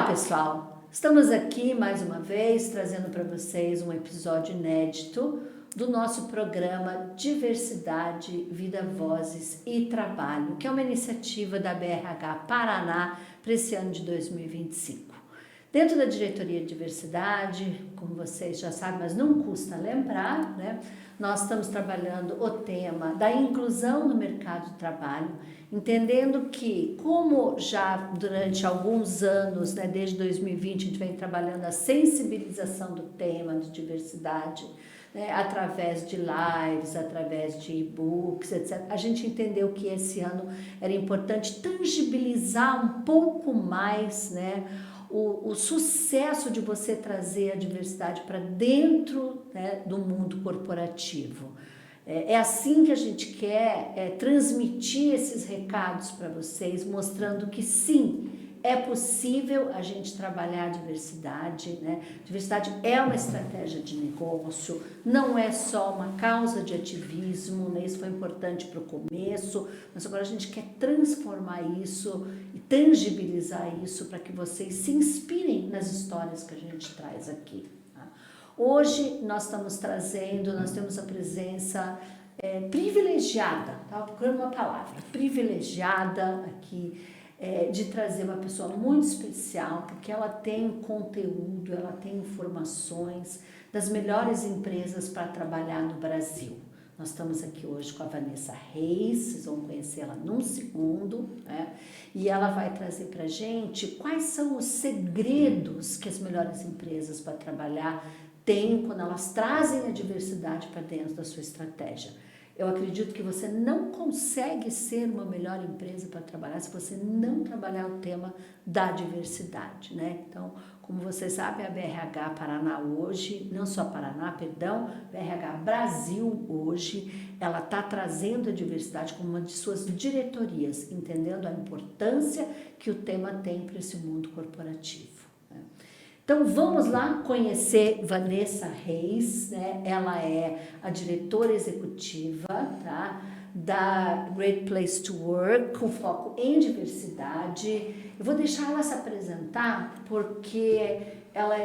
pessoal! Estamos aqui mais uma vez trazendo para vocês um episódio inédito do nosso programa Diversidade, Vida, Vozes e Trabalho, que é uma iniciativa da BRH Paraná para esse ano de 2025. Dentro da diretoria de diversidade, como vocês já sabem, mas não custa lembrar, né? Nós estamos trabalhando o tema da inclusão no mercado de trabalho, entendendo que, como já durante alguns anos, né, desde 2020, a gente vem trabalhando a sensibilização do tema de diversidade, né, através de lives, através de e-books, etc. A gente entendeu que esse ano era importante tangibilizar um pouco mais, né, o sucesso de você trazer a diversidade para dentro, né, do mundo corporativo. É assim que a gente quer transmitir esses recados para vocês, mostrando que sim, é possível a gente trabalhar a diversidade, né? Diversidade é uma estratégia de negócio, não é só uma causa de ativismo, né? Isso foi importante para o começo, mas agora a gente quer transformar isso e tangibilizar isso para que vocês se inspirem nas histórias que a gente traz aqui. Tá? Hoje nós temos a presença privilegiada, tá? Procurando uma palavra, privilegiada aqui, de trazer uma pessoa muito especial, porque ela tem conteúdo, ela tem informações das melhores empresas para trabalhar no Brasil. Nós estamos aqui hoje com a Vanessa Reis, vocês vão conhecê-la num segundo, né? E ela vai trazer para a gente quais são os segredos que as melhores empresas para trabalhar têm quando elas trazem a diversidade para dentro da sua estratégia. Eu acredito que você não consegue ser uma melhor empresa para trabalhar se você não trabalhar o tema da diversidade, né? Então, como vocês sabem, a BRH Paraná hoje, não só Paraná, perdão, BRH Brasil hoje, ela está trazendo a diversidade como uma de suas diretorias, entendendo a importância que o tema tem para esse mundo corporativo. Então vamos lá conhecer Vanessa Reis, né? Ela é a diretora executiva, tá? Da Great Place to Work, com foco em diversidade. Eu vou deixar ela se apresentar porque ela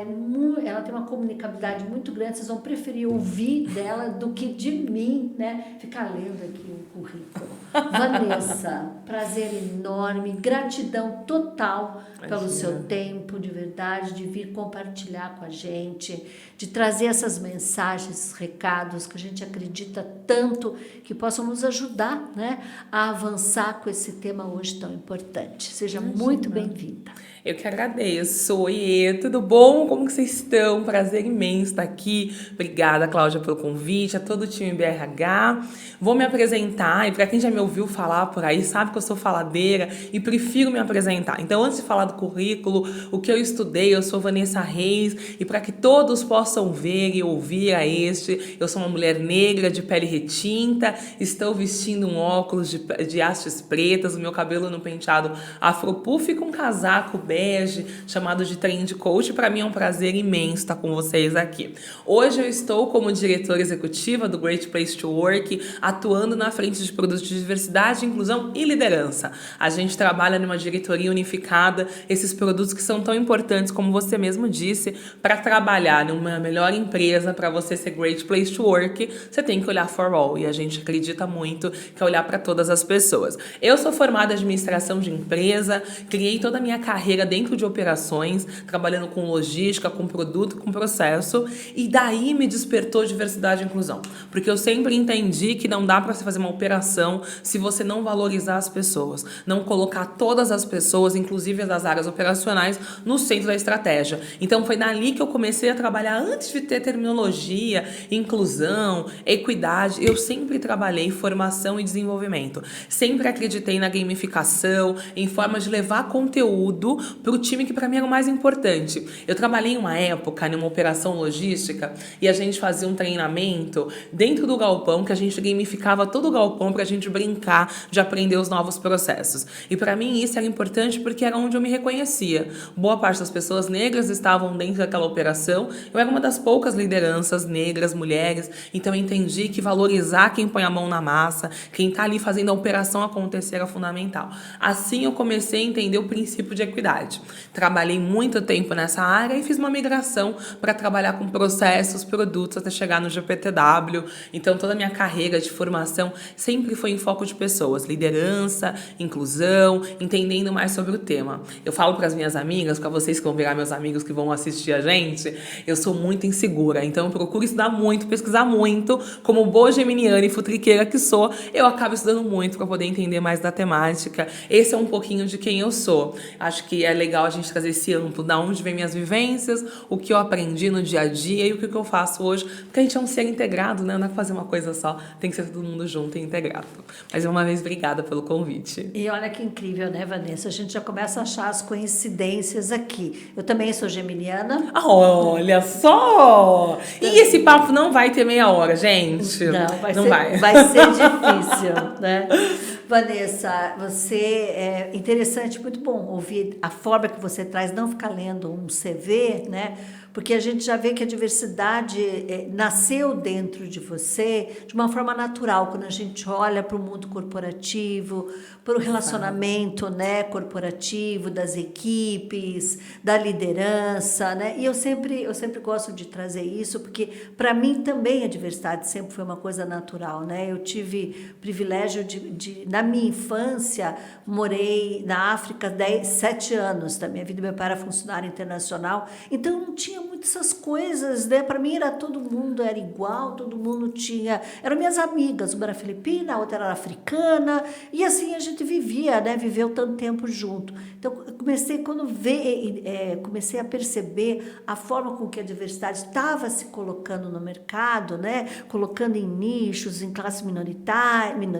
tem uma comunicabilidade muito grande, vocês vão preferir ouvir dela do que de mim, né? Ficar lendo aqui o currículo. Vanessa, prazer enorme, gratidão total pelo seu tempo, de verdade, de vir compartilhar com a gente, de trazer essas mensagens, esses recados que a gente acredita tanto que possam nos ajudar, né, a avançar com esse tema hoje tão importante. Seja muito bem-vinda. Eu que agradeço. Oiê, tudo bom? Como que vocês estão? Prazer imenso estar aqui. Obrigada, Cláudia, pelo convite, a todo o time BRH. Vou me apresentar, e para quem já me ouviu falar por aí, sabe que eu sou faladeira e prefiro me apresentar. Então, antes de falar do currículo, o que eu estudei, eu sou Vanessa Reis, e para que todos possam ver e ouvir eu sou uma mulher negra de pele retinta, estou vestindo um óculos de hastes pretas, o meu cabelo no penteado afropuff com casaco bege, chamado de Trend Coach. Para mim é um prazer imenso estar com vocês aqui. Hoje eu estou como diretora executiva do Great Place to Work, atuando na frente de produtos de diversidade, inclusão e liderança. A gente trabalha numa diretoria unificada, esses produtos que são tão importantes, como você mesmo disse, para trabalhar numa melhor empresa, para você ser Great Place to Work, você tem que olhar for all, e a gente acredita muito que é olhar para todas as pessoas. Eu sou formada em administração de empresa, criei toda a minha carreira dentro de operações, trabalhando com logística, com produto, com processo, e daí me despertou diversidade e inclusão, porque eu sempre entendi que não dá para você fazer uma operação se você não valorizar as pessoas, não colocar todas as pessoas, inclusive as áreas operacionais, no centro da estratégia. Então foi dali que eu comecei a trabalhar, antes de ter terminologia, inclusão, equidade. Eu sempre trabalhei formação e desenvolvimento, sempre acreditei na gamificação, em formas de levar conteúdo para o time, que para mim era o mais importante. Eu trabalhei uma época numa operação logística e a gente fazia um treinamento dentro do galpão, que a gente gamificava todo o galpão pra gente brincar de aprender os novos processos. E pra mim isso era importante porque era onde eu me reconhecia. Boa parte das pessoas negras estavam dentro daquela operação. Eu era uma das poucas lideranças negras, mulheres, então eu entendi que valorizar quem põe a mão na massa, quem tá ali fazendo a operação acontecer era fundamental. Assim eu comecei a entender o princípio de equidade. Trabalhei muito tempo nessa área e fiz uma migração para trabalhar com processos, produtos, até chegar no GPTW. Então toda a minha carreira de formação sempre foi em foco de pessoas, liderança, inclusão, entendendo mais sobre o tema. Eu falo para as minhas amigas, para vocês que vão virar meus amigos que vão assistir a gente, eu sou muito insegura, então eu procuro estudar muito, pesquisar muito, como boa geminiana e futriqueira que sou, eu acabo estudando muito para poder entender mais da temática. Esse é um pouquinho de quem eu sou. Acho que é legal a gente trazer esse amplo, da onde vem minhas vivências, o que eu aprendi no dia a dia e o que eu faço hoje, porque a gente é um ser integrado, né? Não é fazer uma coisa só, tem que ser todo mundo junto e integrado. Mas uma vez, obrigada pelo convite. E olha que incrível, né, Vanessa? A gente já começa a achar as coincidências aqui. Eu também sou geminiana. Olha só! E esse papo não vai ter meia hora, gente? Não, vai ser difícil, né? Vanessa, você é interessante, muito bom ouvir a forma que você traz, não ficar lendo um CV, né? Porque a gente já vê que a diversidade nasceu dentro de você de uma forma natural, quando a gente olha para o mundo corporativo, para o relacionamento, né, corporativo, das equipes, da liderança, né? E eu sempre gosto de trazer isso, porque para mim também a diversidade sempre foi uma coisa natural, né? Eu tive privilégio na minha infância, morei na África 7 anos da minha vida, meu pai era funcionário internacional, então não tinha muitas essas coisas, né? Para mim era todo mundo era igual, todo mundo tinha, eram minhas amigas, uma era filipina, a outra era africana, e assim a gente vivia, né? Viveu tanto tempo junto. Então eu comecei a perceber a forma com que a diversidade estava se colocando no mercado, né? Colocando em nichos, em classes minorizadas,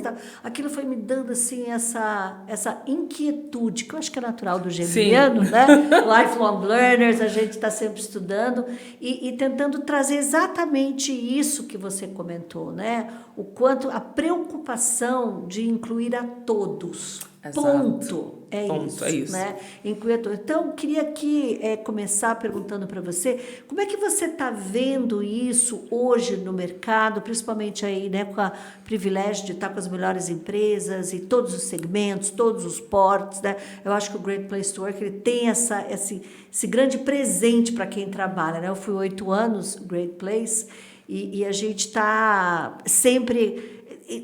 tá? Aquilo foi me dando assim essa inquietude, que eu acho que é natural do geminiano, né? Lifelong learners, a gente está sempre estudando e tentando trazer exatamente isso que você comentou, né? O quanto a preocupação de incluir a todos. Exato. Ponto. É Ponto, isso. Né? Incluir a todos. Então, queria aqui começar perguntando para você, como é que você está vendo isso hoje no mercado, principalmente aí, né, com o privilégio de estar com as melhores empresas e todos os segmentos, todos os portes, né? Eu acho que o Great Place to Work ele tem esse grande presente para quem trabalha, né? Eu fui 8 anos Great Place e a gente está sempre...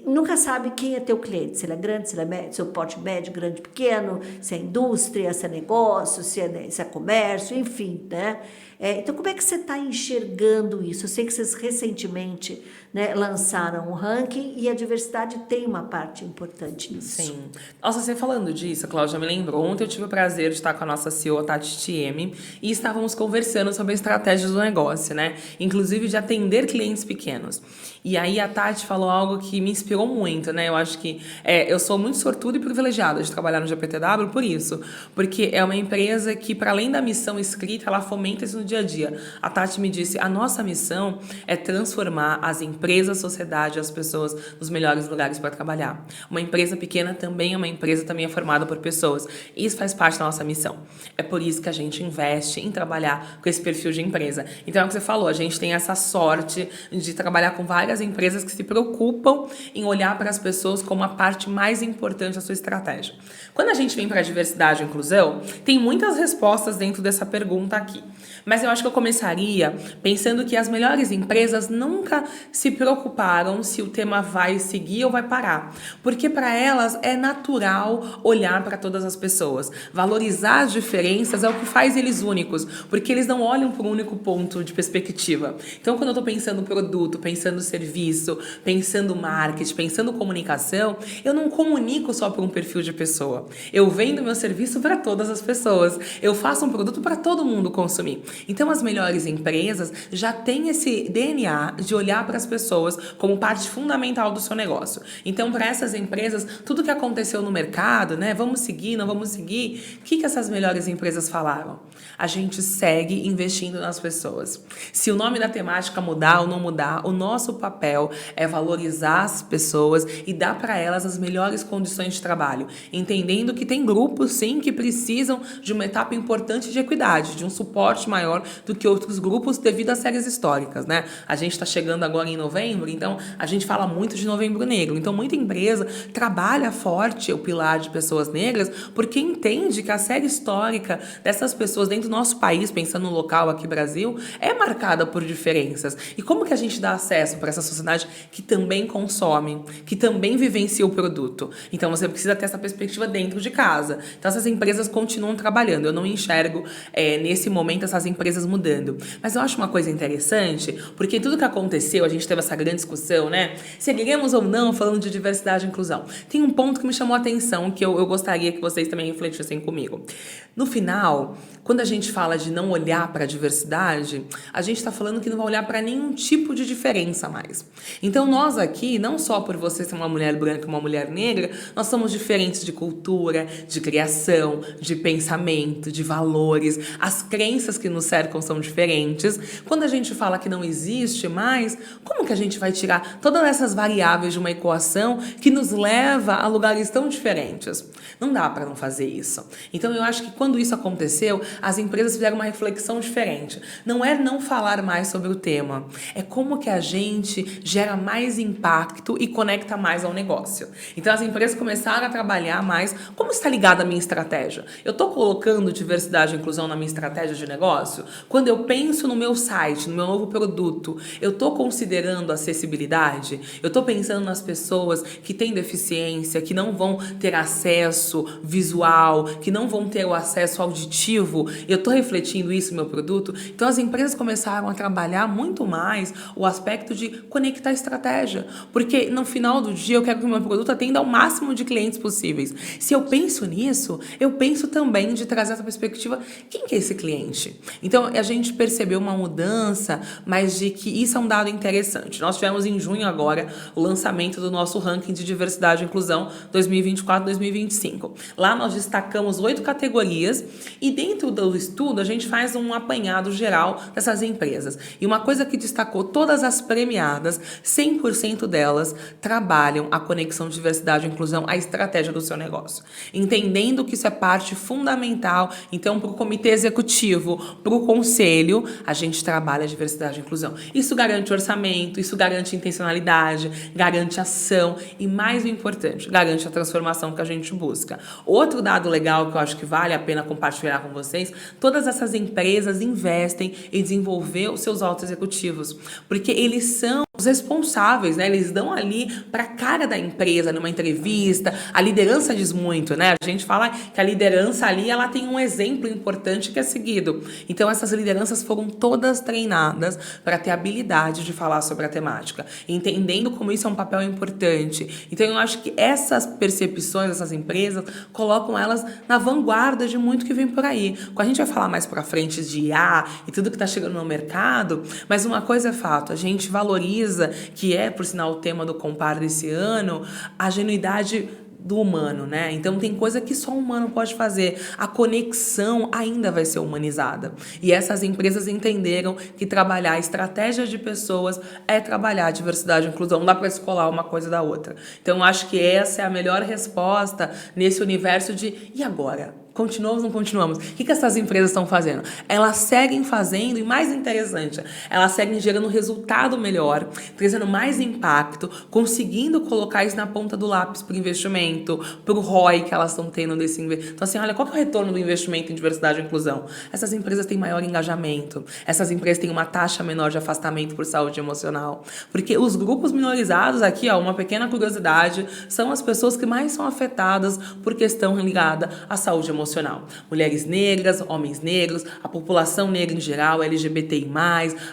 Nunca sabe quem é teu cliente, se ele é grande, se ele é médio, se é o porte médio, grande, pequeno, se é indústria, se é negócio, se é comércio, enfim, né? Então, como é que você está enxergando isso? Eu sei que vocês recentemente, né, lançaram um ranking e a diversidade tem uma parte importante nisso. Sim. Nossa, você falando disso, a Cláudia me lembrou. Ontem eu tive o prazer de estar com a nossa CEO, a Tati Thieme, e estávamos conversando sobre a estratégia do negócio, né? Inclusive de atender clientes pequenos. E aí a Tati falou algo que me inspirou muito, né? Eu acho que eu sou muito sortuda e privilegiada de trabalhar no GPTW por isso. Porque é uma empresa que, para além da missão escrita, ela fomenta isso no dia a dia. A Tati me disse, a nossa missão é transformar as empresas, a sociedade, as pessoas nos melhores lugares para trabalhar. Uma empresa pequena também é formada por pessoas. Isso faz parte da nossa missão. É por isso que a gente investe em trabalhar com esse perfil de empresa. Então é o que você falou, a gente tem essa sorte de trabalhar com várias empresas que se preocupam em olhar para as pessoas como a parte mais importante da sua estratégia. Quando a gente vem para a diversidade e inclusão, tem muitas respostas dentro dessa pergunta aqui. Mas eu acho que eu começaria pensando que as melhores empresas nunca se preocuparam se o tema vai seguir ou vai parar. Porque para elas é natural olhar para todas as pessoas. Valorizar as diferenças é o que faz eles únicos, porque eles não olham para um único ponto de perspectiva. Então, quando eu estou pensando produto, pensando serviço, pensando marketing, pensando comunicação, eu não comunico só para um perfil de pessoa. Eu vendo meu serviço para todas as pessoas. Eu faço um produto para todo mundo consumir. aqui. Então, as melhores empresas já têm esse DNA de olhar para as pessoas como parte fundamental do seu negócio. Então, para essas empresas, tudo que aconteceu no mercado, né? Vamos seguir, não vamos seguir. O que essas melhores empresas falaram? A gente segue investindo nas pessoas. Se o nome da temática mudar ou não mudar, o nosso papel é valorizar as pessoas e dar para elas as melhores condições de trabalho, entendendo que tem grupos, sim, que precisam de uma etapa importante de equidade, de um suporte maior do que outros grupos devido às séries históricas, né? A gente está chegando agora em novembro, então a gente fala muito de Novembro Negro. Então, muita empresa trabalha forte o pilar de pessoas negras porque entende que a série histórica dessas pessoas dentro do nosso país, pensando no local aqui Brasil, é marcada por diferenças. E como que a gente dá acesso para essa sociedade que também consome, que também vivencia o produto? Então, você precisa ter essa perspectiva dentro de casa. Então, essas empresas continuam trabalhando. Eu não enxergo, nesse momento, essas empresas mudando. Mas eu acho uma coisa interessante, porque tudo que aconteceu, a gente teve essa grande discussão, né? Seguiremos ou não falando de diversidade e inclusão. Tem um ponto que me chamou a atenção, que eu gostaria que vocês também refletissem comigo. No final, quando a gente fala de não olhar para a diversidade, a gente está falando que não vai olhar para nenhum tipo de diferença mais. Então, nós aqui, não só por você ser uma mulher branca e uma mulher negra, nós somos diferentes de cultura, de criação, de pensamento, de valores. As crenças que nos cercam são diferentes. Quando a gente fala que não existe mais, como que a gente vai tirar todas essas variáveis de uma equação que nos leva a lugares tão diferentes? Não dá para não fazer isso. Então, eu acho que quando isso aconteceu, as empresas fizeram uma reflexão diferente. Não é não falar mais sobre o tema, é como que a gente gera mais impacto e conecta mais ao negócio. Então, as empresas começaram a trabalhar mais como está ligada a minha estratégia. Eu estou colocando diversidade e inclusão na minha estratégia de negócio? Quando eu penso no meu site, no meu novo produto, eu estou considerando acessibilidade? Eu estou pensando nas pessoas que têm deficiência, que não vão ter acesso visual, que não vão ter o acesso auditivo? Eu estou refletindo isso no meu produto? Então, as empresas começaram a trabalhar muito mais o aspecto de conectar a estratégia. Porque, no final do dia, eu quero que o meu produto atenda ao máximo de clientes possíveis. Se eu penso nisso, eu penso também de trazer essa perspectiva, quem que é esse cliente? Então, a gente percebeu uma mudança, mas de que isso é um dado interessante. Nós tivemos em junho agora o lançamento do nosso ranking de diversidade e inclusão 2024-2025. Lá nós destacamos 8 categorias e dentro do estudo a gente faz um apanhado geral dessas empresas. E uma coisa que destacou, todas as premiadas, 100% delas trabalham a conexão de diversidade e inclusão à estratégia do seu negócio. Entendendo que isso é parte fundamental, então para o comitê executivo, para o conselho, a gente trabalha a diversidade e inclusão. Isso garante orçamento, isso garante intencionalidade, garante ação e, mais importante, garante a transformação que a gente busca. Outro dado legal que eu acho que vale a pena compartilhar com vocês, todas essas empresas investem em desenvolver os seus altos executivos, porque eles são os responsáveis, né? Eles dão ali para a cara da empresa, numa entrevista. A liderança diz muito, né? A gente fala que a liderança ali, ela tem um exemplo importante que é seguido. Então, essas lideranças foram todas treinadas para ter habilidade de falar sobre a temática, entendendo como isso é um papel importante. Então, eu acho que essas percepções dessas empresas colocam elas na vanguarda de muito que vem por aí. A gente vai falar mais para frente de IA e tudo que está chegando no mercado, mas uma coisa é fato, a gente valoriza, que é, por sinal, o tema do Compar desse ano, a genuidade do humano, né? Então tem coisa que só o humano pode fazer. A conexão ainda vai ser humanizada. E essas empresas entenderam que trabalhar a estratégia de pessoas é trabalhar a diversidade e inclusão. Não dá para escolar uma coisa da outra. Então eu acho que essa é a melhor resposta nesse universo de e agora? Continuamos ou não continuamos? O que essas empresas estão fazendo? Elas seguem fazendo, e mais interessante, elas seguem gerando resultado melhor, trazendo mais impacto, conseguindo colocar isso na ponta do lápis para o investimento, para o ROI que elas estão tendo desse investimento. Então, assim, olha, qual que é o retorno do investimento em diversidade e inclusão? Essas empresas têm maior engajamento, essas empresas têm uma taxa menor de afastamento por saúde emocional, porque os grupos minorizados aqui, ó, uma pequena curiosidade, são as pessoas que mais são afetadas por questão ligada à saúde emocional. emocional. Mulheres negras, homens negros, a população negra em geral, LGBTI+,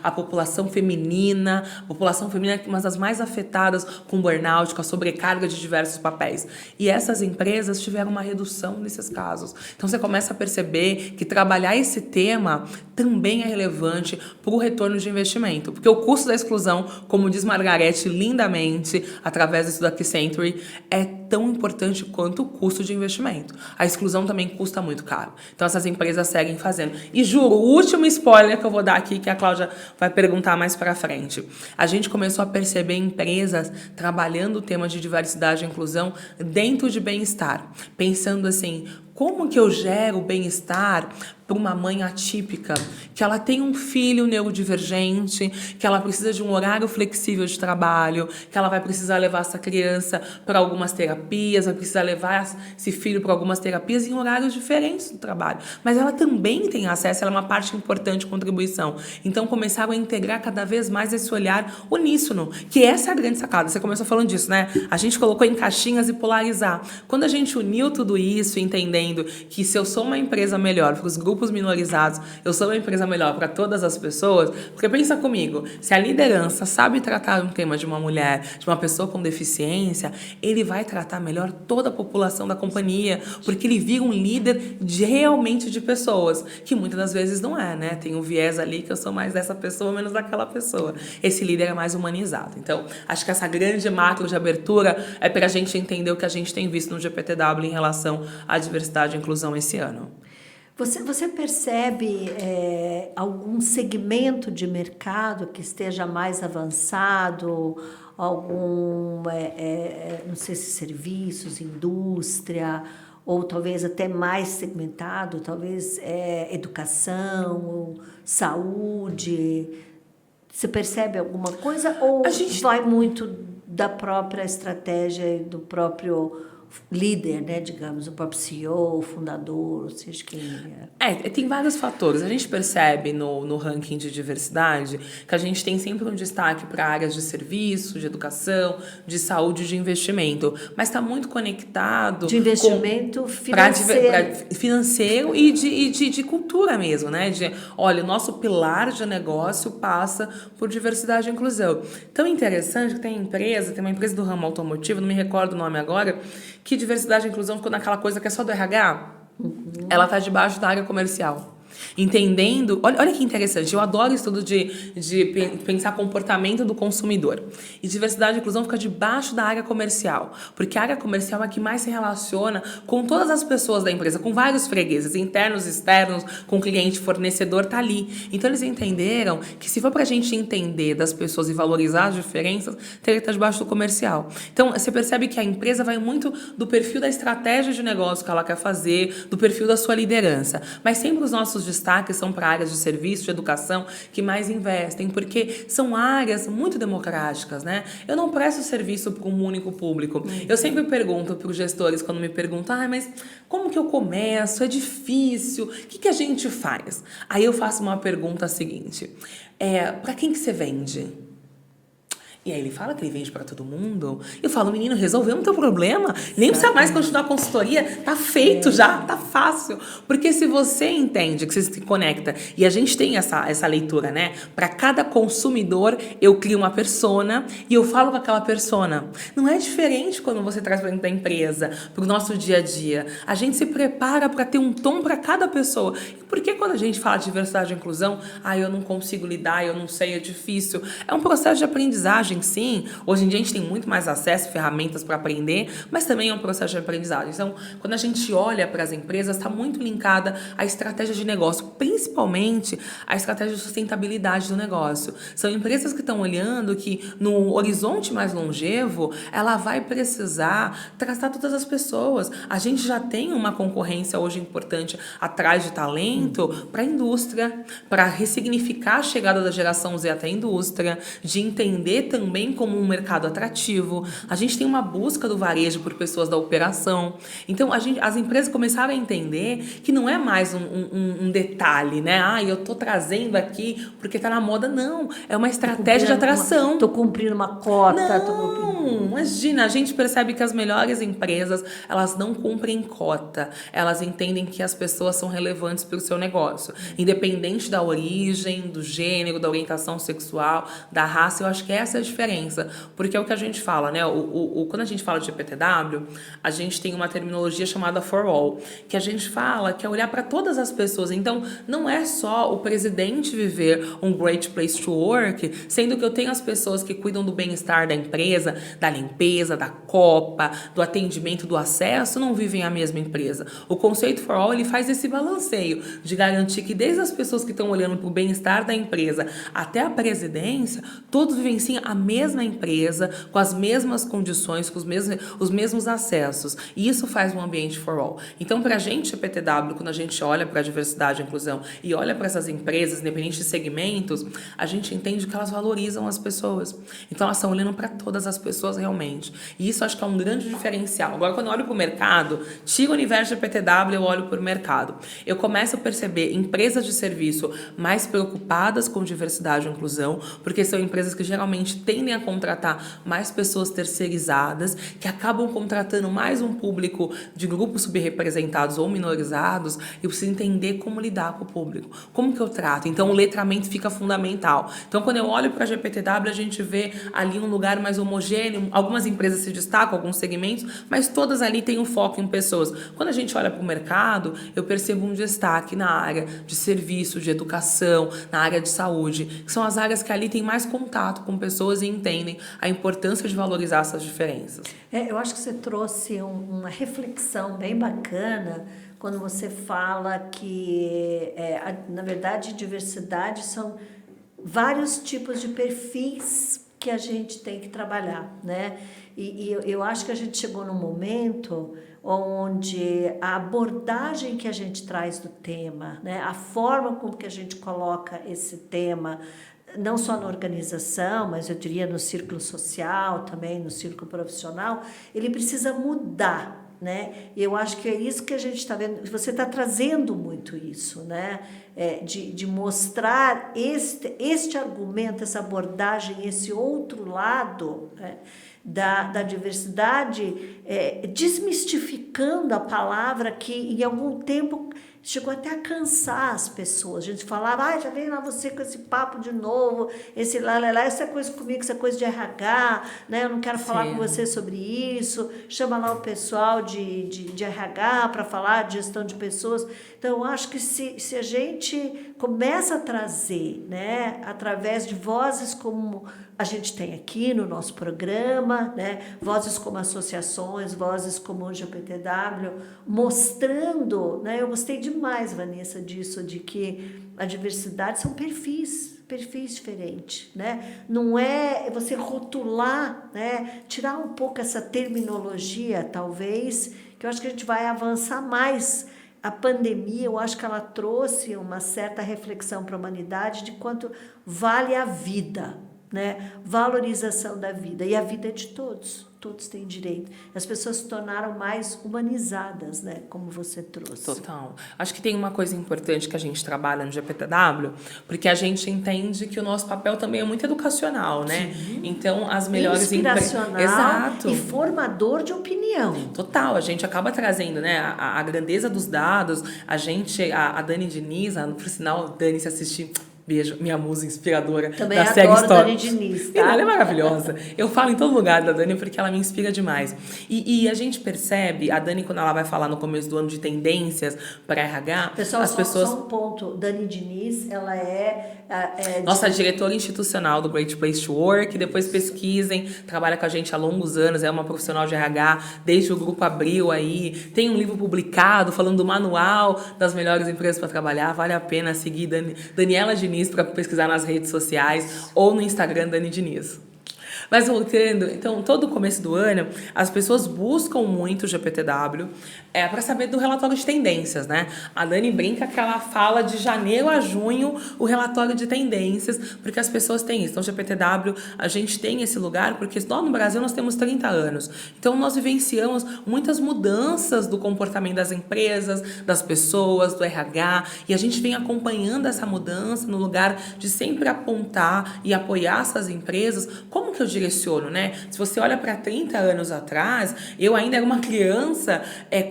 a população feminina é uma das mais afetadas com burnout, com a sobrecarga de diversos papéis. E essas empresas tiveram uma redução nesses casos. Então você começa a perceber que trabalhar esse tema também é relevante para o retorno de investimento. Porque o custo da exclusão, como diz Margarete lindamente, através do estudo Accenture, é tão importante quanto o custo de investimento. A exclusão também custa muito caro. Então essas empresas seguem fazendo. E juro, o último spoiler que eu vou dar aqui, que a Cláudia vai perguntar mais para frente. A gente começou a perceber empresas trabalhando o tema de diversidade e inclusão dentro de bem-estar. Pensando assim, como que eu gero bem-estar para uma mãe atípica, que ela tem um filho neurodivergente, que ela precisa de um horário flexível de trabalho, que ela vai precisar levar essa criança para algumas terapias, vai precisar levar esse filho para algumas terapias em horários diferentes do trabalho. Mas ela também tem acesso, ela é uma parte importante de contribuição. Então começaram a integrar cada vez mais esse olhar uníssono, que essa é a grande sacada. Você começou falando disso, né? A gente colocou em caixinhas e polarizar. Quando a gente uniu tudo isso, entendendo que se eu sou uma empresa melhor para os grupos minorizados, eu sou uma empresa melhor para todas as pessoas, porque pensa comigo, se a liderança sabe tratar um tema de uma mulher, de uma pessoa com deficiência, ele vai tratar melhor toda a população da companhia, porque ele vira um líder realmente de pessoas, que muitas das vezes não é, né? Tem um viés ali que eu sou mais dessa pessoa, menos daquela pessoa. Esse líder é mais humanizado. Então, acho que essa grande macro de abertura é para a gente entender o que a gente tem visto no GPTW em relação à diversidade e inclusão esse ano. Você percebe algum segmento de mercado que esteja mais avançado, algum, não sei se serviços, indústria, ou talvez até mais segmentado, talvez educação, saúde? Você percebe alguma coisa ou vai muito da própria estratégia e do próprio líder, né, digamos, o próprio CEO, o fundador, ou seja, quem tem vários fatores. A gente percebe no ranking de diversidade que a gente tem sempre um destaque para áreas de serviço, de educação, de saúde, de investimento, mas está muito conectado de investimento financeiro. Financeiro e de cultura mesmo, né? Olha, o nosso pilar de negócio passa por diversidade e inclusão. Tão interessante que tem uma empresa do ramo automotivo, não me recordo o nome agora, que diversidade e inclusão ficou naquela coisa que é só do RH. Ela está debaixo da área comercial. Entendendo, olha que interessante, eu adoro estudo de pensar comportamento do consumidor. E diversidade e inclusão fica debaixo da área comercial, porque a área comercial é a que mais se relaciona com todas as pessoas da empresa, com vários fregueses, internos, externos, com cliente, fornecedor, tá ali. Então eles entenderam que se for pra gente entender das pessoas e valorizar as diferenças, teria que estar debaixo do comercial. Então você percebe que a empresa vai muito do perfil da estratégia de negócio que ela quer fazer, do perfil da sua liderança, mas sempre os nossos destaques são para áreas de serviço, de educação, que mais investem, porque são áreas muito democráticas, né? Eu não presto serviço para um único público. Eu sempre pergunto para os gestores, quando me perguntam, mas como que eu começo? É difícil. O que a gente faz? Aí eu faço uma pergunta seguinte, para quem que você vende? E aí ele fala que ele vende para todo mundo. Eu falo, menino, resolvemos o teu problema. Nem precisa mais continuar a consultoria. Tá feito já, tá fácil. Porque se você entende que você se conecta, e a gente tem essa leitura, né? Para cada consumidor, eu crio uma persona e eu falo com aquela persona. Não é diferente quando você traz para dentro da empresa, para o nosso dia a dia. A gente se prepara para ter um tom para cada pessoa. E por que quando a gente fala de diversidade e inclusão, eu não consigo lidar, eu não sei, é difícil. É um processo de aprendizagem. Sim, hoje em dia a gente tem muito mais acesso, ferramentas para aprender, mas também é um processo de aprendizagem. Então, quando a gente olha para as empresas, está muito linkada à estratégia de negócio, principalmente à estratégia de sustentabilidade do negócio. São empresas que estão olhando que no horizonte mais longevo, ela vai precisar tratar todas as pessoas. A gente já tem uma concorrência hoje importante atrás de talento para a indústria, para ressignificar a chegada da geração Z até a indústria, de entender também também como um mercado atrativo. A gente tem uma busca do varejo por pessoas da operação. Então, as empresas começaram a entender que não é mais um detalhe, né? Eu tô trazendo aqui porque tá na moda. Não, é uma estratégia de atração. Tô cumprindo uma cota. Não, imagina, a gente percebe que as melhores empresas, elas não cumprem cota. Elas entendem que as pessoas são relevantes para o seu negócio. Independente da origem, do gênero, da orientação sexual, da raça, eu acho que essa é a diferença. Porque é o que a gente fala, né? Quando a gente fala de GPTW, a gente tem uma terminologia chamada for all, que a gente fala que é olhar para todas as pessoas. Então, não é só o presidente viver um great place to work, sendo que eu tenho as pessoas que cuidam do bem-estar da empresa, da limpeza, da copa, do atendimento, do acesso, não vivem a mesma empresa. O conceito for all, ele faz esse balanceio de garantir que desde as pessoas que estão olhando para o bem-estar da empresa até a presidência, todos vivenciam a mesma empresa, com as mesmas condições, com os mesmos acessos. E isso faz um ambiente for all. Então, para a gente, a PTW, quando a gente olha para a diversidade e inclusão e olha para essas empresas, independente de segmentos, a gente entende que elas valorizam as pessoas. Então, elas estão olhando para todas as pessoas realmente. E isso acho que é um grande diferencial. Agora, quando eu olho para o mercado, tiro o universo de PTW, eu olho para o mercado. Eu começo a perceber empresas de serviço mais preocupadas com diversidade e inclusão, porque são empresas que geralmente tendem a contratar mais pessoas terceirizadas, que acabam contratando mais um público de grupos subrepresentados ou minorizados. Eu preciso entender como lidar com o público, como que eu trato. Então, o letramento fica fundamental. Então, quando eu olho para a GPTW, a gente vê ali um lugar mais homogêneo. Algumas empresas se destacam, alguns segmentos, mas todas ali têm um foco em pessoas. Quando a gente olha para o mercado, eu percebo um destaque na área de serviço, de educação, na área de saúde, que são as áreas que ali têm mais contato com pessoas e entendem a importância de valorizar essas diferenças. Eu acho que você trouxe uma reflexão bem bacana quando você fala que, na verdade, diversidade são vários tipos de perfis que a gente tem que trabalhar, né? E eu acho que a gente chegou num momento onde a abordagem que a gente traz do tema, né, a forma como que a gente coloca esse tema, não só na organização, mas eu diria no círculo social, também no círculo profissional, ele precisa mudar. Né? Eu acho que é isso que a gente está vendo. Você está trazendo muito isso, né? De mostrar este argumento, essa abordagem, esse outro lado, né? Da diversidade, desmistificando a palavra que em algum tempo chegou até a cansar as pessoas. A gente falava, já vem lá você com esse papo de novo, esse lá, essa é coisa comigo, essa é coisa de RH, né? Eu não quero falar com você sobre isso, chama lá o pessoal de RH para falar de gestão de pessoas. Então, eu acho que se a gente começa a trazer, né, através de vozes como a gente tem aqui no nosso programa, né, vozes como associações, vozes como o GPTW, mostrando, né, eu gostei demais, Vanessa, disso, de que a diversidade são perfis diferentes, né? Não é você rotular, né, tirar um pouco essa terminologia, talvez, que eu acho que a gente vai avançar mais. A pandemia, eu acho que ela trouxe uma certa reflexão para a humanidade de quanto vale a vida, né? Valorização da vida. E a vida é de todos têm direito. As pessoas se tornaram mais humanizadas, né? Como você trouxe. Total. Acho que tem uma coisa importante que a gente trabalha no GPTW, porque a gente entende que o nosso papel também é muito educacional, né? Sim. Então, as melhores inspiracional Exato. E formador de opinião. Total. A gente acaba trazendo, né, a grandeza dos dados. A Dani Diniz, por sinal, Dani, se assistir... Beijo, minha musa inspiradora também da SEG adoro Story. Dani Diniz, tá? Ela é maravilhosa. Eu falo em todo lugar da Dani porque ela me inspira demais. E a gente percebe, a Dani, quando ela vai falar no começo do ano de tendências para RH, pessoal, as pessoas... Só um ponto. Dani Diniz, ela nossa diretora institucional do Great Place to Work. Depois pesquisem, trabalha com a gente há longos anos, é uma profissional de RH desde o Grupo Abril aí. Tem um livro publicado falando do manual das melhores empresas para trabalhar. Vale a pena seguir Daniela Diniz para pesquisar nas redes sociais ou no Instagram Dani Diniz. Mas voltando, então, todo começo do ano, as pessoas buscam muito o GPTW para saber do relatório de tendências, né? A Dani brinca que ela fala de janeiro a junho o relatório de tendências, porque as pessoas têm isso. Então, o GPTW, a gente tem esse lugar, porque nós no Brasil nós temos 30 anos. Então, nós vivenciamos muitas mudanças do comportamento das empresas, das pessoas, do RH, e a gente vem acompanhando essa mudança no lugar de sempre apontar e apoiar essas empresas. Como que eu direciono, né? Se você olha para 30 anos atrás, eu ainda era uma criança,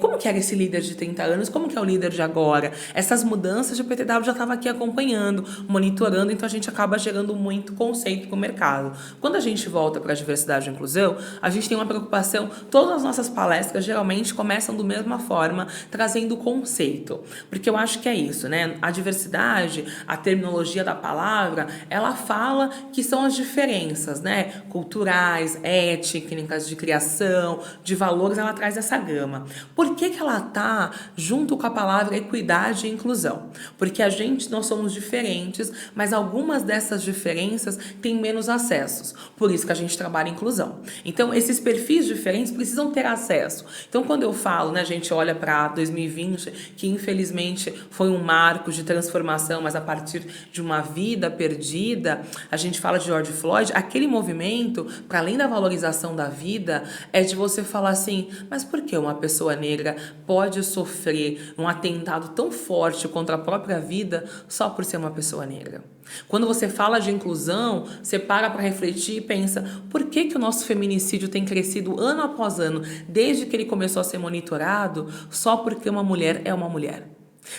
como que era esse líder de 30 anos? Como que é o líder de agora? Essas mudanças de PTW já estava aqui acompanhando, monitorando, então a gente acaba gerando muito conceito para o mercado. Quando a gente volta para a diversidade e inclusão, a gente tem uma preocupação, todas as nossas palestras geralmente começam da mesma forma, trazendo conceito, porque eu acho que é isso, né? A diversidade, a terminologia da palavra, ela fala que são as diferenças, né? Culturais, étnicas, de criação, de valores, ela traz essa gama. Por que ela tá junto com a palavra equidade e inclusão? Porque nós somos diferentes, mas algumas dessas diferenças têm menos acessos. Por isso que a gente trabalha inclusão. Então, esses perfis diferentes precisam ter acesso. Então, quando eu falo, né, a gente olha para 2020, que infelizmente foi um marco de transformação, mas a partir de uma vida perdida, a gente fala de George Floyd, aquele movimento, para além da valorização da vida, é de você falar assim, mas por que uma pessoa negra pode sofrer um atentado tão forte contra a própria vida só por ser uma pessoa negra? Quando você fala de inclusão, você para refletir e pensa, por que o nosso feminicídio tem crescido ano após ano, desde que ele começou a ser monitorado, só porque uma mulher é uma mulher?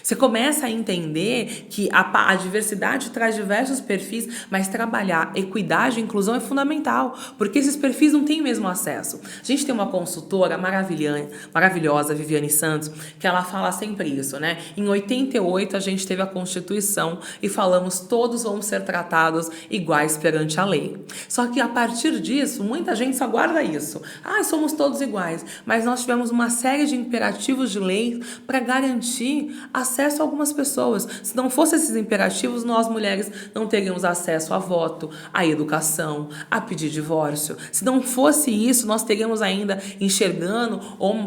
Você começa a entender que a diversidade traz diversos perfis, mas trabalhar equidade e inclusão é fundamental, porque esses perfis não têm o mesmo acesso. A gente tem uma consultora maravilhosa, Viviane Santos, que ela fala sempre isso, né? Em 88 a gente teve a Constituição e falamos todos vão ser tratados iguais perante a lei. Só que a partir disso, muita gente só guarda isso. Somos todos iguais. Mas nós tivemos uma série de imperativos de lei para garantir acesso a algumas pessoas. Se não fossem esses imperativos, nós mulheres não teríamos acesso a voto, a educação, a pedir divórcio. Se não fosse isso, nós teríamos ainda enxergando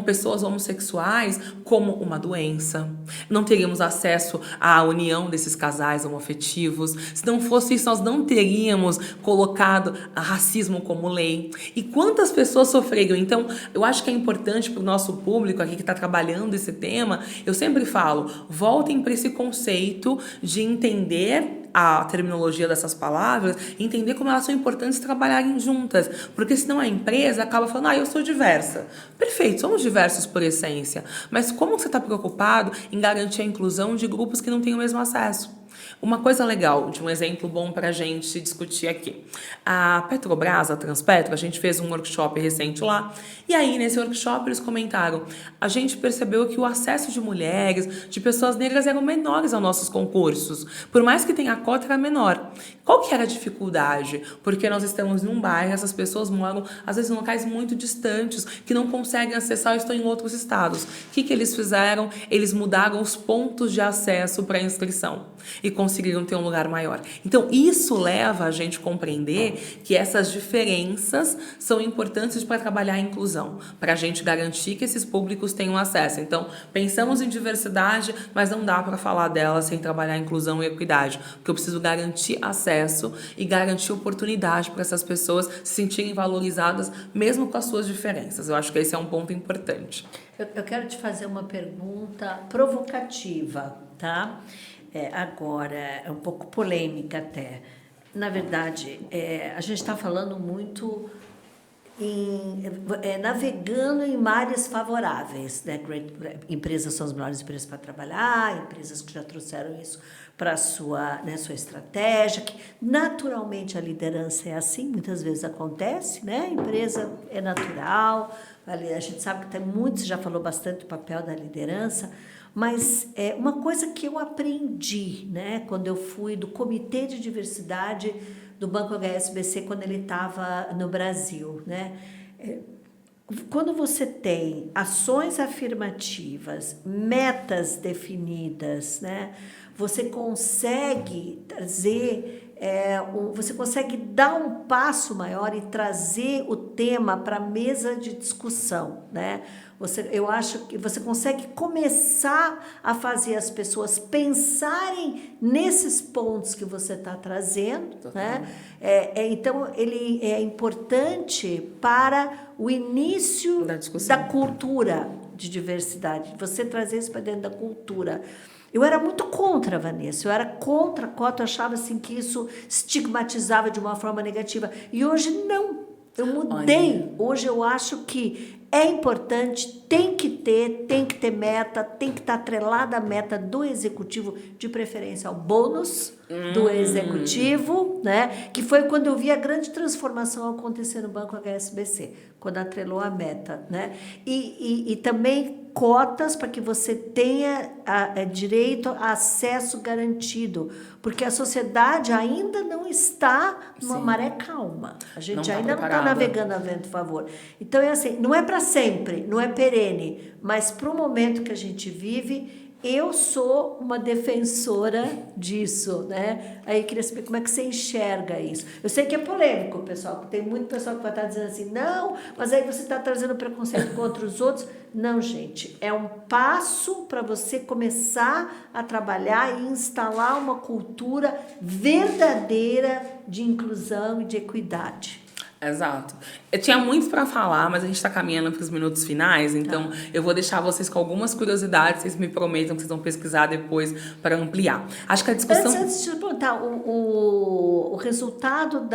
pessoas homossexuais como uma doença. Não teríamos acesso à união desses casais homoafetivos. Se não fosse isso, nós não teríamos colocado racismo como lei. E quantas pessoas sofreram? Então, eu acho que é importante para o nosso público aqui que está trabalhando esse tema, eu sempre falo, voltem para esse conceito de entender a terminologia dessas palavras, entender como elas são importantes trabalharem juntas, porque senão a empresa acaba falando, eu sou diversa. Perfeito, somos diversos por essência, mas como você está preocupado em garantir a inclusão de grupos que não têm o mesmo acesso? Uma coisa legal, de um exemplo bom para a gente discutir aqui. A Petrobras, a Transpetro, a gente fez um workshop recente lá, e aí nesse workshop eles comentaram, a gente percebeu que o acesso de mulheres, de pessoas negras eram menores aos nossos concursos, por mais que tenha a cota era menor. Qual que era a dificuldade? Porque nós estamos num bairro, essas pessoas moram às vezes em locais muito distantes, que não conseguem acessar ou estão em outros estados. O que eles fizeram? Eles mudaram os pontos de acesso para a inscrição e conseguiram ter um lugar maior. Então, isso leva a gente a compreender que essas diferenças são importantes para trabalhar a inclusão, para a gente garantir que esses públicos tenham acesso. Então, pensamos em diversidade, mas não dá para falar dela sem trabalhar a inclusão e equidade, porque eu preciso garantir acesso e garantir oportunidade para essas pessoas se sentirem valorizadas, mesmo com as suas diferenças. Eu acho que esse é um ponto importante. Eu quero te fazer uma pergunta provocativa, tá? Agora, é um pouco polêmica até. Na verdade, a gente está falando muito navegando em mares favoráveis, né? Empresas são as melhores empresas para trabalhar, empresas que já trouxeram isso para a sua estratégia, que naturalmente a liderança é assim, muitas vezes acontece, né? A empresa é natural, a gente sabe que tem muito, você já falou bastante do papel da liderança, mas uma coisa que eu aprendi, né, quando eu fui do Comitê de Diversidade do Banco HSBC, quando ele estava no Brasil, né? Quando você tem ações afirmativas, metas definidas, né, você consegue trazer você consegue dar um passo maior e trazer o tema para a mesa de discussão, né? Eu acho que você consegue começar a fazer as pessoas pensarem nesses pontos que você está trazendo, né? Então, ele é importante para o início da cultura de diversidade, você trazer isso para dentro da cultura. Eu era muito contra, Vanessa, eu era contra a cota, eu achava assim que isso estigmatizava de uma forma negativa. E hoje não, eu mudei. Hoje eu acho que é importante, tem que ter meta, tem que estar atrelada à meta do executivo, de preferência ao bônus do executivo, né? Que foi quando eu vi a grande transformação acontecer no Banco HSBC, quando atrelou a meta, né? E também cotas para que você tenha direito a acesso garantido, porque a sociedade ainda não está numa maré calma. A gente ainda não está navegando a vento favor. Então, é assim, não é para sempre, não é perene, mas para o momento que a gente vive, eu sou uma defensora disso, né? Aí eu queria saber como é que você enxerga isso. Eu sei que é polêmico, pessoal, porque tem muito pessoal que vai estar dizendo assim, não, mas aí você está trazendo preconceito contra os outros. Não, gente, é um passo para você começar a trabalhar e instalar uma cultura verdadeira de inclusão e de equidade. Exato. Eu tinha muito para falar, mas a gente está caminhando para os minutos finais, então eu vou deixar vocês com algumas curiosidades, vocês me prometam que vocês vão pesquisar depois para ampliar. Acho que a discussão... Antes de te perguntar, o resultado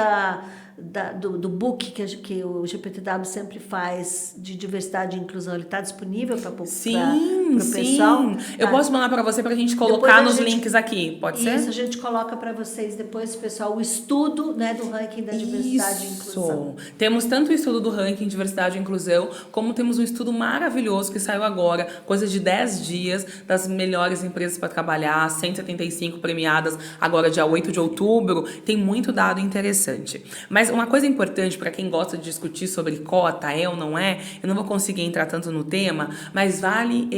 do book que o GPTW sempre faz de diversidade e inclusão, ele está disponível para o pessoal? Sim, eu posso mandar para você para a gente colocar nos links aqui, pode ser? Isso, a gente coloca para vocês depois, pessoal, o estudo, né, do ranking da diversidade e inclusão. Temos tanto o estudo do ranking diversidade e inclusão, como temos um estudo maravilhoso que saiu agora, coisa de 10 dias, das melhores empresas para trabalhar, 175 premiadas agora dia 8 de outubro, tem muito dado interessante. Mas uma coisa importante para quem gosta de discutir sobre cota, é ou não é, eu não vou conseguir entrar tanto no tema, mas vale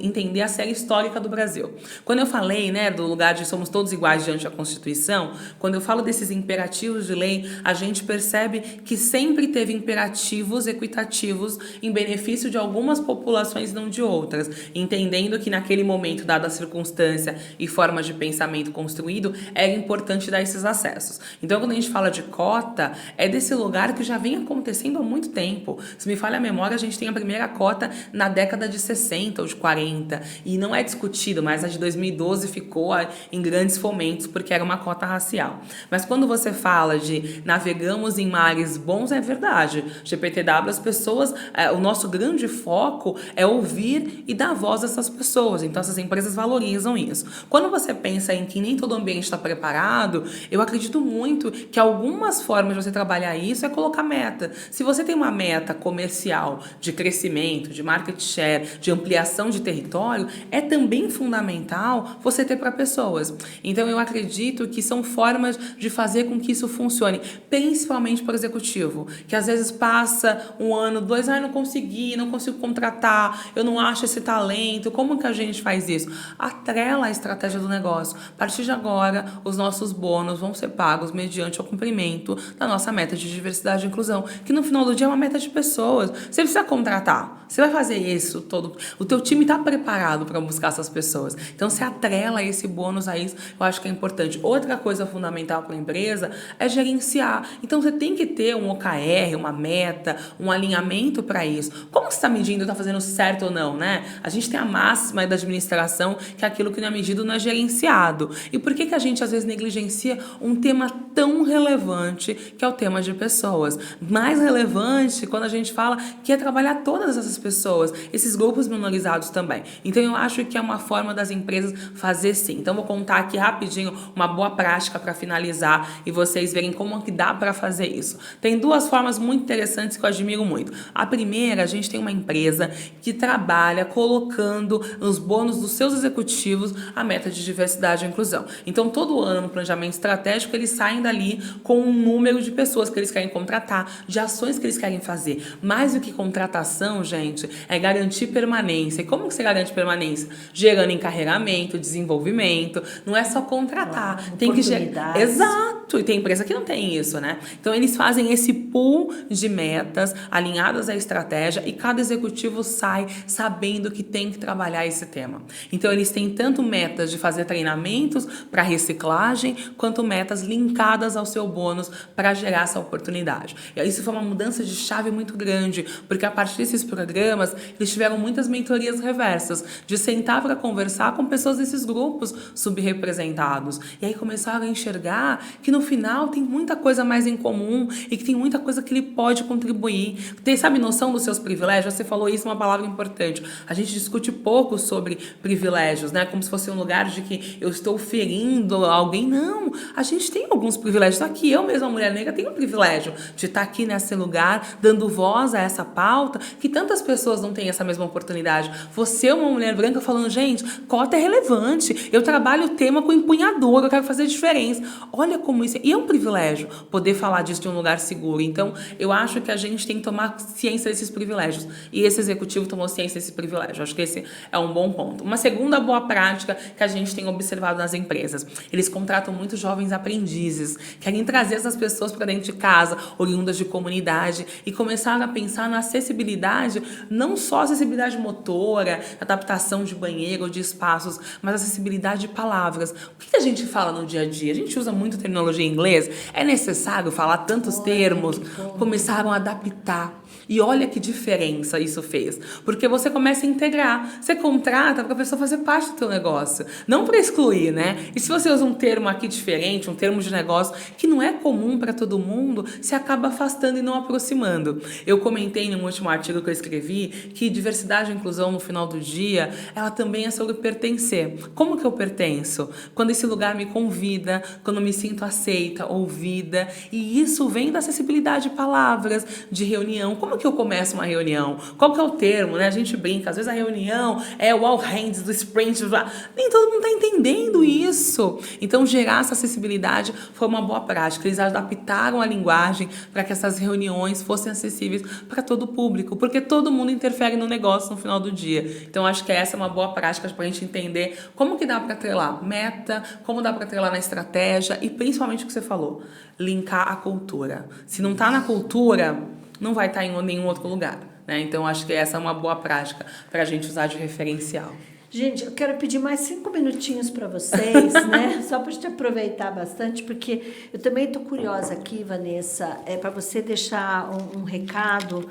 entender a série histórica do Brasil. Quando eu falei, né, do lugar de somos todos iguais diante da Constituição, quando eu falo desses imperativos de lei, a gente percebe que sempre teve imperativos equitativos em benefício de algumas populações e não de outras, entendendo que naquele momento, dada a circunstância e forma de pensamento construído, era importante dar esses acessos. Então, quando a gente fala de cota, é desse lugar que já vem acontecendo há muito tempo. Se me falha a memória, a gente tem a primeira cota na década de 60 ou de 40, e não é discutido, mas a de 2012 ficou em grandes fomentos, porque era uma cota racial. Mas quando você fala de navegamos em mares bons, é verdade. GPTW, as pessoas, o nosso grande foco é ouvir e dar voz a essas pessoas. Então, essas empresas valorizam isso. Quando você pensa em que nem todo ambiente está preparado, eu acredito muito que algumas formas de você trabalhar isso é colocar meta. Se você tem uma meta comercial de crescimento, de market share, de ampliação de território, é também fundamental você ter para pessoas. Então, eu acredito que são formas de fazer com que isso funcione, principalmente para o executivo, que às vezes passa 1 ano, 2, não consegui, não consigo contratar, eu não acho esse talento, como que a gente faz isso? Atrela a estratégia do negócio. A partir de agora, os nossos bônus vão ser pagos mediante o cumprimento da nossa meta de diversidade e inclusão, que no final do dia é uma meta de pessoas. Você precisa contratar, você vai fazer isso todo, o teu time está preparado para buscar essas pessoas. Então, se atrela esse bônus a isso, eu acho que é importante. Outra coisa fundamental para a empresa é gerenciar. Então, você tem que ter um OKR, uma meta, um alinhamento para isso. Como você está medindo, está fazendo certo ou não, né? A gente tem a máxima da administração, que aquilo que não é medido não é gerenciado. E por que a gente às vezes negligencia um tema tão relevante, que é o tema de pessoas? Mais relevante quando a gente fala que é trabalhar todas essas pessoas, esses grupos minorizados também. Então, eu acho que é uma forma das empresas fazer sim. Então, vou contar aqui rapidinho uma boa prática para finalizar e vocês verem como que dá para fazer isso. Tem 2 formas muito interessantes que eu admiro muito. A primeira, a gente tem uma empresa que trabalha colocando nos bônus dos seus executivos a meta de diversidade e inclusão. Então, todo ano no planejamento estratégico, eles saem dali com um número de pessoas que eles querem contratar, de ações que eles querem fazer. Mais do que contratação, gente, é garantir permanência. E como que você garante permanência? Gerando encarreiramento, desenvolvimento. Não é só contratar. Tem que gerar. Exato. Exato, e tem empresa que não tem isso, né? Então eles fazem esse pool de metas alinhadas à estratégia e cada executivo sai sabendo que tem que trabalhar esse tema. Então eles têm tanto metas de fazer treinamentos para reciclagem, quanto metas linkadas ao seu bônus para gerar essa oportunidade. E isso foi uma mudança de chave muito grande, porque a partir desses programas eles tiveram muitas mentorias reversas, de sentar para conversar com pessoas desses grupos subrepresentados. E aí começaram a enxergar que no final tem muita coisa mais em comum e que tem muita coisa que ele pode contribuir. Ter, sabe, noção dos seus privilégios? Você falou isso, uma palavra importante. A gente discute pouco sobre privilégios, né? Como se fosse um lugar de que eu estou ferindo alguém. Não, a gente tem alguns privilégios. Aqui eu mesma, mulher negra, tenho o privilégio de estar aqui nesse lugar, dando voz a essa pauta, que tantas pessoas não têm essa mesma oportunidade. Você é uma mulher branca falando, gente, cota é relevante, eu trabalho o tema com empunhador, eu quero fazer diferença. Olha como isso é. E é um privilégio poder falar disso de um lugar seguro. Então, eu acho que a gente tem que tomar ciência desses privilégios. E esse executivo tomou ciência desse privilégio. Acho que esse é um bom ponto. Uma segunda boa prática que a gente tem observado nas empresas. Eles contratam muitos jovens aprendizes, querem trazer essas pessoas para dentro de casa, oriundas de comunidade, e começaram a pensar na acessibilidade, não só acessibilidade motora, adaptação de banheiro ou de espaços, mas acessibilidade de palavras. O que a gente fala no dia a dia? A gente usa muito terminologia em inglês, é necessário falar tantos termos, começaram a adaptar. E olha que diferença isso fez. Porque você começa a integrar. Você contrata para a pessoa fazer parte do teu negócio. Não para excluir, né? E se você usa um termo aqui diferente, um termo de negócio que não é comum para todo mundo, você acaba afastando e não aproximando. Eu comentei em um último artigo que eu escrevi que diversidade e inclusão no final do dia, ela também é sobre pertencer. Como que eu pertenço? Quando esse lugar me convida, quando eu me sinto aceita, ouvida. E isso vem da acessibilidade de palavras, de reunião. Como que eu começo uma reunião? Qual que é o termo, né? A gente brinca, às vezes a reunião é o all hands do sprint, nem todo mundo está entendendo isso. Então, gerar essa acessibilidade foi uma boa prática. Eles adaptaram a linguagem para que essas reuniões fossem acessíveis para todo o público, porque todo mundo interfere no negócio no final do dia. Então, acho que essa é uma boa prática para a gente entender como que dá para atrelar meta, como dá para atrelar na estratégia e principalmente o que você falou, linkar a cultura. Se não está na cultura, não vai estar em nenhum outro lugar, né? Então, acho que essa é uma boa prática para a gente usar de referencial. Gente, eu quero pedir mais 5 minutinhos para vocês, né? Só para a gente aproveitar bastante, porque eu também estou curiosa aqui, Vanessa, para você deixar um recado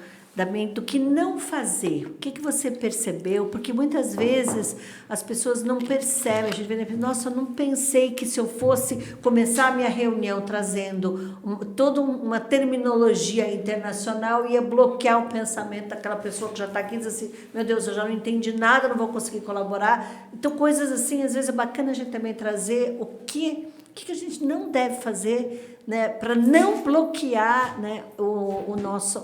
do que não fazer. O que você percebeu? Porque muitas vezes as pessoas não percebem. A gente vê, nossa, eu não pensei que se eu fosse começar a minha reunião trazendo toda uma terminologia internacional, ia bloquear o pensamento daquela pessoa que já está aqui e diz assim, meu Deus, eu já não entendi nada, não vou conseguir colaborar. Então, coisas assim, às vezes é bacana a gente também trazer o que a gente não deve fazer, né, para não bloquear, né, o nosso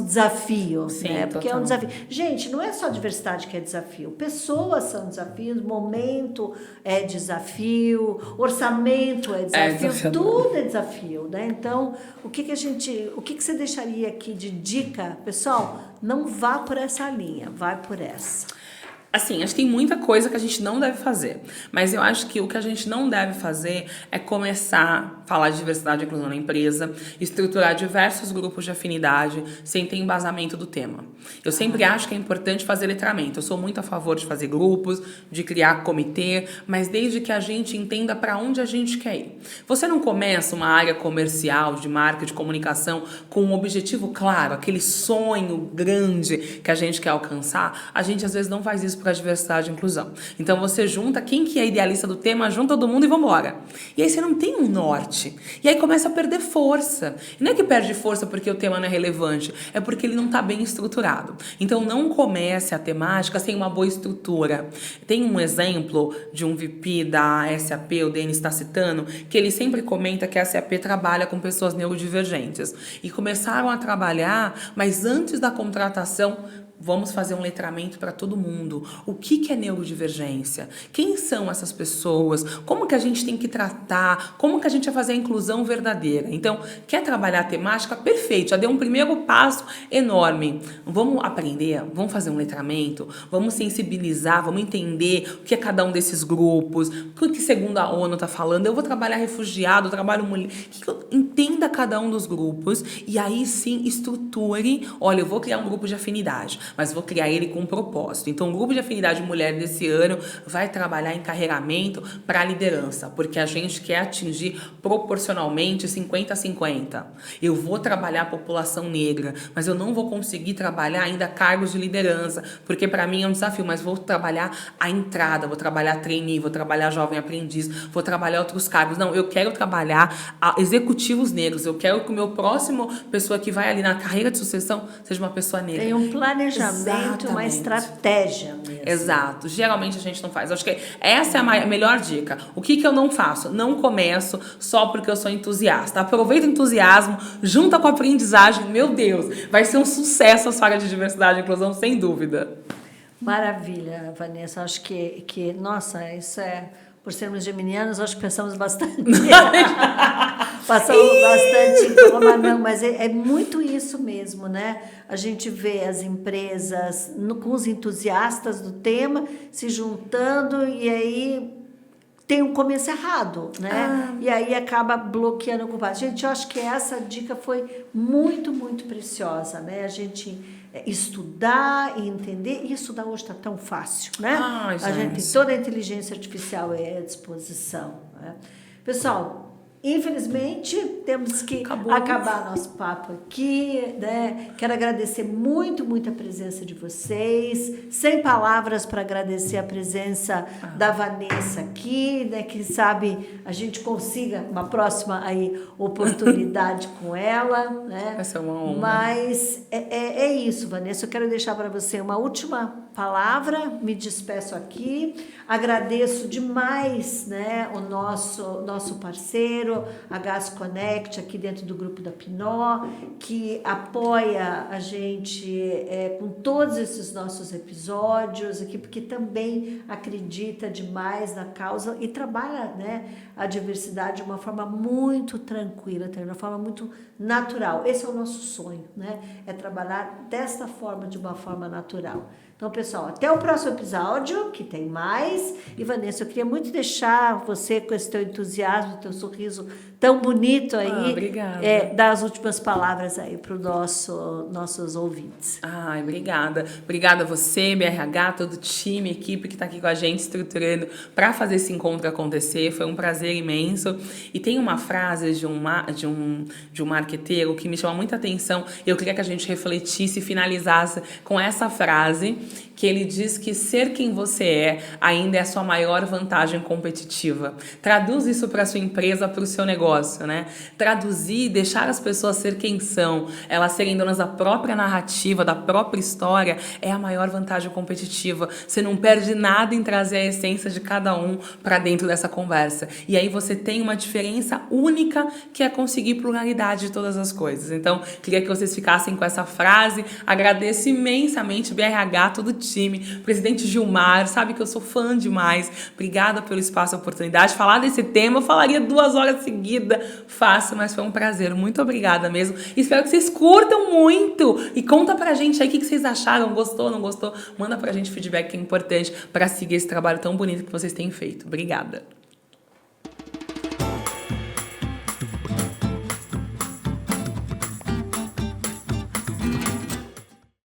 desafio. Sim, né, porque total. é um desafio. Gente, não é só diversidade que é desafio. Pessoas são desafios, momento é desafio, orçamento é desafio, tudo é desafio. Né? Então, o que você deixaria aqui de dica? Pessoal, não vá por essa linha, vai por essa. Assim, acho que tem muita coisa que a gente não deve fazer, mas eu acho que o que a gente não deve fazer é começar a falar de diversidade e inclusão na empresa, estruturar diversos grupos de afinidade sem ter embasamento do tema. Eu sempre acho que é importante fazer letramento. Eu sou muito a favor de fazer grupos, de criar comitê, mas desde que a gente entenda para onde a gente quer ir. Você não começa uma área comercial, de marca, de comunicação, com um objetivo claro, aquele sonho grande que a gente quer alcançar, a gente às vezes não faz isso para a diversidade e inclusão. Então você junta quem que é idealista do tema, junta todo mundo e vambora. E aí você não tem um norte. E aí começa a perder força. E não é que perde força porque o tema não é relevante, é porque ele não está bem estruturado. Então não comece a temática sem uma boa estrutura. Tem um exemplo de um VP da SAP, o Denis está citando, que ele sempre comenta que a SAP trabalha com pessoas neurodivergentes. E começaram a trabalhar, mas antes da contratação, vamos fazer um letramento para todo mundo. O que é neurodivergência? Quem são essas pessoas? Como que a gente tem que tratar? Como que a gente vai fazer a inclusão verdadeira? Então, quer trabalhar a temática? Perfeito, já deu um primeiro passo enorme. Vamos aprender, vamos fazer um letramento, vamos sensibilizar, vamos entender o que é cada um desses grupos, o que segundo a ONU está falando. Eu vou trabalhar refugiado, eu trabalho mulher. Entenda cada um dos grupos e aí sim estruture. Olha, eu vou criar um grupo de afinidade, mas vou criar ele com um propósito. Então, o grupo de afinidade mulher desse ano vai trabalhar em carreiramento para liderança, porque a gente quer atingir proporcionalmente 50-50. Eu vou trabalhar a população negra, mas eu não vou conseguir trabalhar ainda cargos de liderança, porque para mim é um desafio, mas vou trabalhar a entrada, vou trabalhar trainee, vou trabalhar jovem aprendiz, vou trabalhar outros cargos. Não, eu quero trabalhar executivos negros, eu quero que o meu próximo pessoa que vai ali na carreira de sucessão seja uma pessoa negra. Tem um planejamento, exatamente, uma estratégia mesmo. Exato. Geralmente a gente não faz. Acho que essa é a melhor dica. O que eu não faço? Não começo só porque eu sou entusiasta. Aproveita o entusiasmo, junta com a aprendizagem. Meu Deus, vai ser um sucesso a sua área de diversidade e inclusão, sem dúvida. Maravilha, Vanessa. Acho que nossa, isso é... Por sermos geminianos, acho que pensamos bastante. Passamos bastante. Não, mas é muito isso mesmo, né? A gente vê as empresas com os entusiastas do tema se juntando e aí tem um começo errado, né? E aí acaba bloqueando o culpado. Gente, eu acho que essa dica foi muito, muito preciosa, né? A gente estudar e entender, e estudar hoje está tão fácil, né? A gente tem toda a inteligência artificial à disposição, né? Pessoal, infelizmente temos que acabar nosso papo aqui, né? Quero agradecer muito, muito a presença de vocês, sem palavras para agradecer a presença da Vanessa aqui, né? Quem sabe a gente consiga uma próxima aí oportunidade com ela, né? Vai ser uma honra. Mas é isso, Vanessa. Eu quero deixar para você uma última palavra, me despeço aqui, agradeço demais, né, o nosso parceiro, a Gas Connect, aqui dentro do grupo da Pinó, que apoia a gente com todos esses nossos episódios aqui, porque também acredita demais na causa e trabalha, né, a diversidade de uma forma muito tranquila, de uma forma muito natural. Esse é o nosso sonho, né, é trabalhar desta forma, de uma forma natural. Então, pessoal, até o próximo episódio, que tem mais. E, Vanessa, eu queria muito deixar você com esse teu entusiasmo, teu sorriso tão bonito aí. Obrigada. Dar as últimas palavras aí para os nossos ouvintes. Obrigada. Obrigada a você, BRH, todo o time, equipe que está aqui com a gente, estruturando para fazer esse encontro acontecer. Foi um prazer imenso. E tem uma frase de um marqueteiro que me chama muita atenção. Eu queria que a gente refletisse e finalizasse com essa frase, que ele diz que ser quem você é ainda é a sua maior vantagem competitiva. Traduz isso para a sua empresa, para o seu negócio, né? Traduzir, deixar as pessoas ser quem são, elas serem donas da própria narrativa, da própria história, é a maior vantagem competitiva. Você não perde nada em trazer a essência de cada um para dentro dessa conversa. E aí você tem uma diferença única, que é conseguir pluralidade de todas as coisas. Então, queria que vocês ficassem com essa frase. Agradeço imensamente BRH, todo o time, presidente Gilmar, sabe que eu sou fã demais. Obrigada pelo espaço e oportunidade. Falar desse tema, eu falaria 2 horas seguidas, fácil, mas foi um prazer. Muito obrigada mesmo. Espero que vocês curtam muito e conta pra gente aí o que vocês acharam. Gostou, não gostou? Manda pra gente feedback, que é importante para seguir esse trabalho tão bonito que vocês têm feito. Obrigada.